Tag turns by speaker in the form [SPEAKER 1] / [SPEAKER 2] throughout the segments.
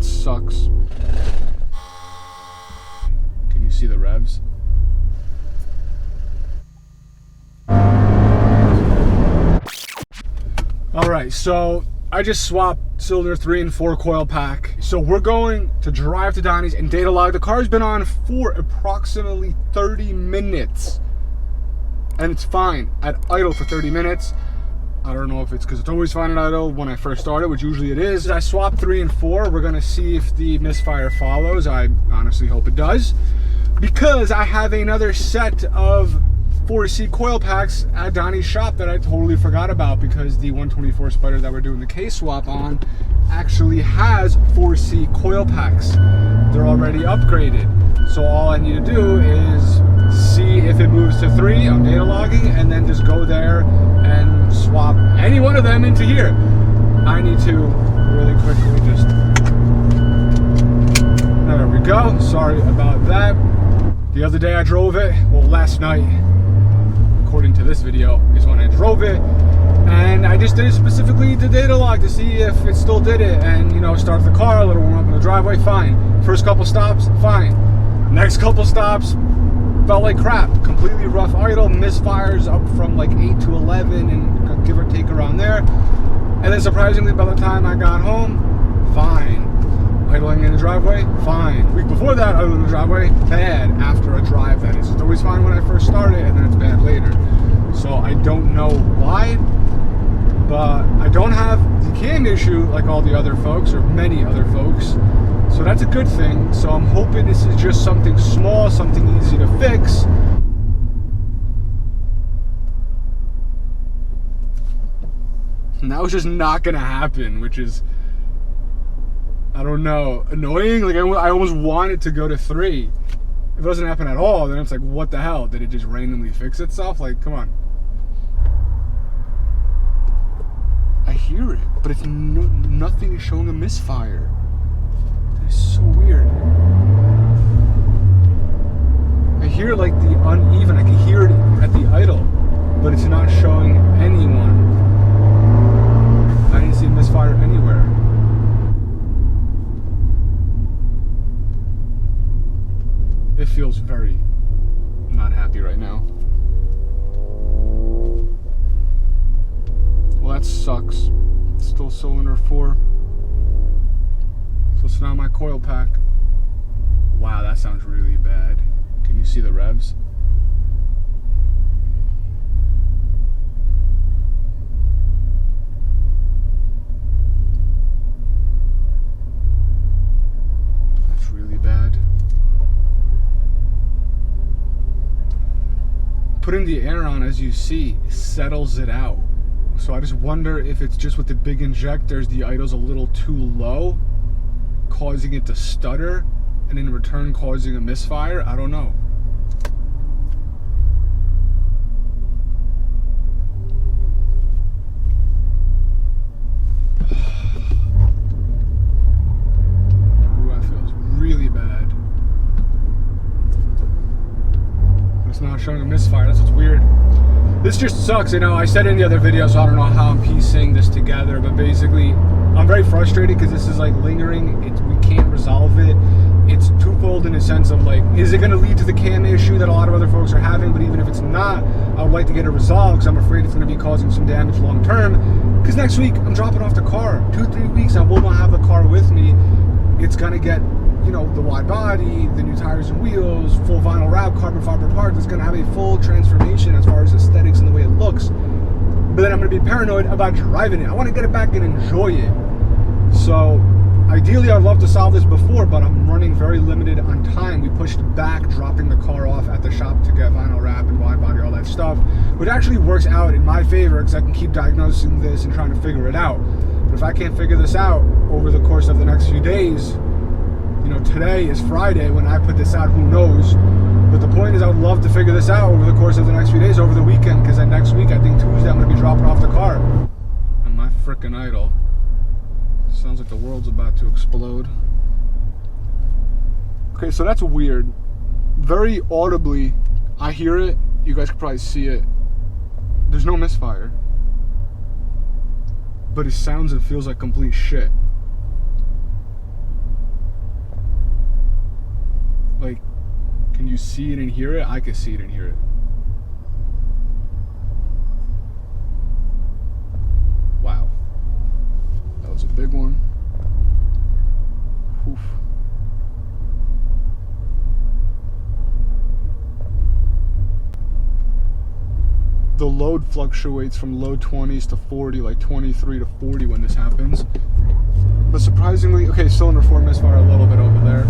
[SPEAKER 1] that sucks. Can you see the revs? Alright, so I just swapped cylinder 3 and 4 coil pack. So we're going to drive to Donnie's and data log. The car's been on for approximately 30 minutes. And it's fine at idle for 30 minutes. I don't know if it's because it's always fine at idle when I first started, which usually it is. I swapped 3 and 4. We're going to see if the Misfire follows. I honestly hope it does. Because I have another set of 4C coil packs at Donnie's shop that I totally forgot about, because the 124 Spider that we're doing the case swap on actually has 4C coil packs. They're already upgraded. So all I need to do is see if it moves to 3. I'm data logging, and then just go there and swap any one of them into here. I need to really quickly just... There we go. Sorry about that. The other day I drove it, well, last night, according to this video, is when I drove it, and I just did it specifically to data log to see if it still did it, and you know, start the car, a little warm up in the driveway, fine. First couple stops, fine. Next couple stops, felt like crap. Completely rough idle, misfires up from like 8 to 11, and give or take around there. And then surprisingly, by the time I got home, fine. Idling in the driveway, fine. Week before that, idling in the driveway, bad after a drive, that is. It's always fine when I first start it, and then it's bad later. So I don't know why, but I don't have the cam issue like all the other folks, or many other folks. So that's a good thing. So I'm hoping this is just something small, something easy to fix. And that was just not gonna happen, which is, I don't know, annoying. Like I almost want it to go to 3. If it doesn't happen at all, then it's like, what the hell? Did it just randomly fix itself? Like, come on. I hear it, but it's nothing is showing a misfire. That is so weird. I hear like the uneven. I can hear it at the idle, but it's not showing anyone. I didn't see a misfire anywhere. It feels very not happy right now. Well, that sucks. Still cylinder 4. So it's not my coil pack. Wow, that sounds really bad. Can you see the revs? That's really bad. Putting the air on, as you see, settles it out. So I just wonder if it's just with the big injectors, the idle's a little too low, causing it to stutter, and in return causing a misfire. I don't know. Ooh, that feels really bad. It's not showing a misfire. That's what's weird. This just sucks. You know, I said it in the other video, so I don't know how I'm piecing this together, but basically I'm very frustrated because this is like lingering. We can't resolve it. It's twofold in a sense of like, is it going to lead to the cam issue that a lot of other folks are having? But even if it's not, I would like to get it resolved, because I'm afraid it's going to be causing some damage long term. Because next week I'm dropping off the car. 2-3 weeks I will not have the car with me. It's going to get, you know, the wide body, the new tires and wheels, full vinyl wrap, carbon fiber parts. It's going to have a full transformation as far as aesthetics and the way it looks. But then I'm going to be paranoid about driving it. I want to get it back and enjoy it. So ideally I'd love to solve this before, but I'm running very limited on time. We pushed back dropping the car off at the shop to get vinyl wrap and wide body, all that stuff, which actually works out in my favor because I can keep diagnosing this and trying to figure it out. But if I can't figure this out over the course of the next few days, you know, today is Friday when I put this out, who knows? But the point is, I would love to figure this out over the course of the next few days, over the weekend, because then next week, I think Tuesday, I'm going to be dropping off the car. And my frickin' idle. Sounds like the world's about to explode. Okay, so that's weird. Very audibly, I hear it. You guys can probably see it. There's no misfire. But it sounds and feels like complete shit. you see it and hear it, I can see it and hear it. Wow. That was a big one. Oof. The load fluctuates from low 20s to 40, like 23 to 40 when this happens. But surprisingly, okay, cylinder 4 misfire a little bit over there.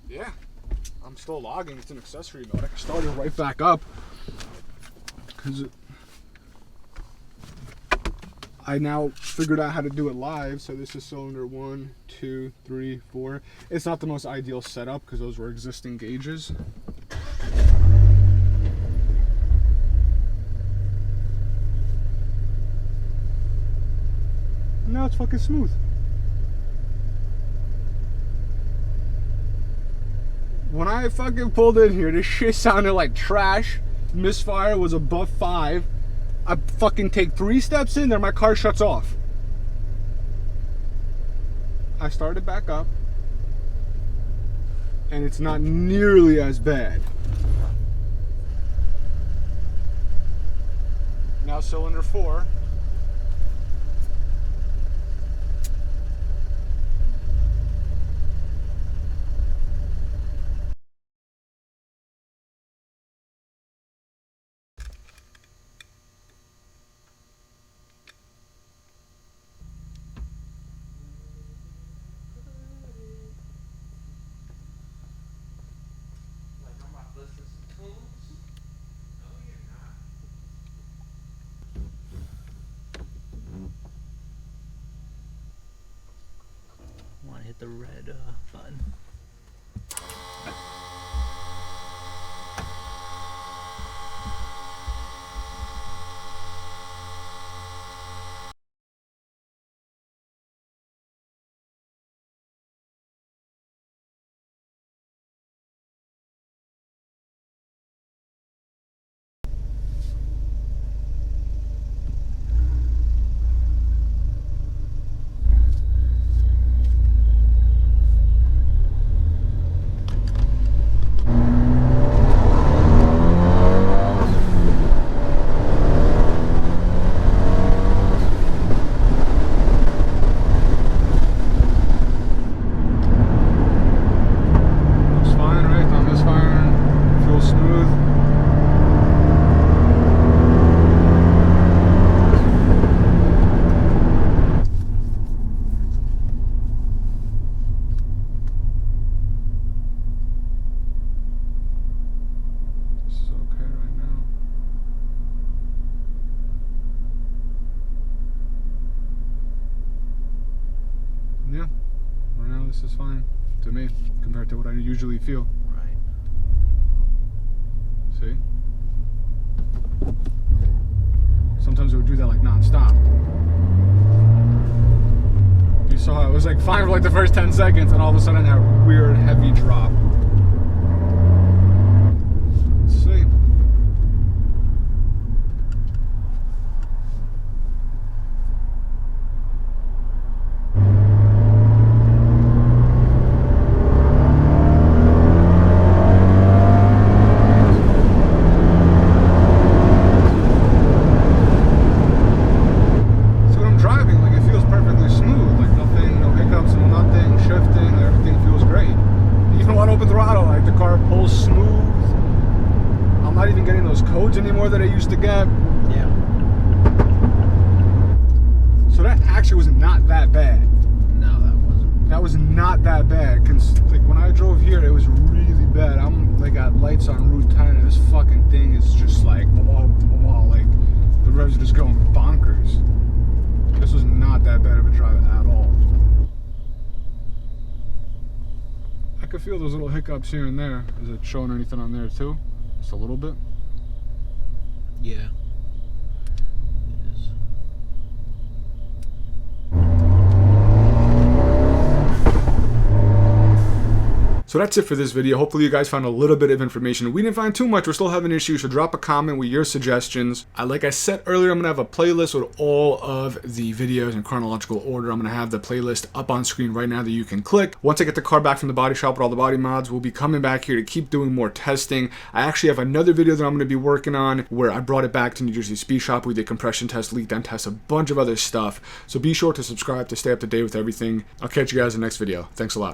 [SPEAKER 1] Yeah, I'm still logging. It's an accessory mode. I can start it right back up because I now figured out how to do it live. So this is cylinder 1, 2, 3, 4. It's not the most ideal setup because those were existing gauges. Now it's fucking smooth. When I fucking pulled in here, this shit sounded like trash. Misfire was above 5. I fucking take 3 steps in there, my car shuts off. I started back up, and it's not nearly as bad. Now cylinder 4.
[SPEAKER 2] Want to hit the red button. Yeah, right now this is fine to me compared to what I usually feel. Right.
[SPEAKER 1] See? Sometimes it would do that like non-stop. You saw it was like fine for like the first 10 seconds and all of a sudden that weird heavy drop. Let's see. Anymore that I used to get.
[SPEAKER 2] Yeah.
[SPEAKER 1] So that actually was not that bad.
[SPEAKER 2] No, that wasn't.
[SPEAKER 1] That was not that bad. Cause like when I drove here, it was really bad. I'm like got lights on Route 10, and this fucking thing is just like, like the revs are just going bonkers. This was not that bad of a drive at all. I could feel those little hiccups here and there. Is it showing anything on there too? Just a little bit.
[SPEAKER 2] Yeah. It is.
[SPEAKER 1] So that's it for this video. Hopefully you guys found a little bit of information. We didn't find too much. We're still having issues, so drop a comment with your suggestions. Like I said earlier, I'm going to have a playlist with all of the videos in chronological order. I'm going to have the playlist up on screen right now that you can click. Once I get the car back from the body shop with all the body mods, we'll be coming back here to keep doing more testing. I actually have another video that I'm going to be working on where I brought it back to New Jersey Speed Shop. We did compression test, leak down test, a bunch of other stuff. So be sure to subscribe to stay up to date with everything. I'll catch you guys in the next video. Thanks a lot.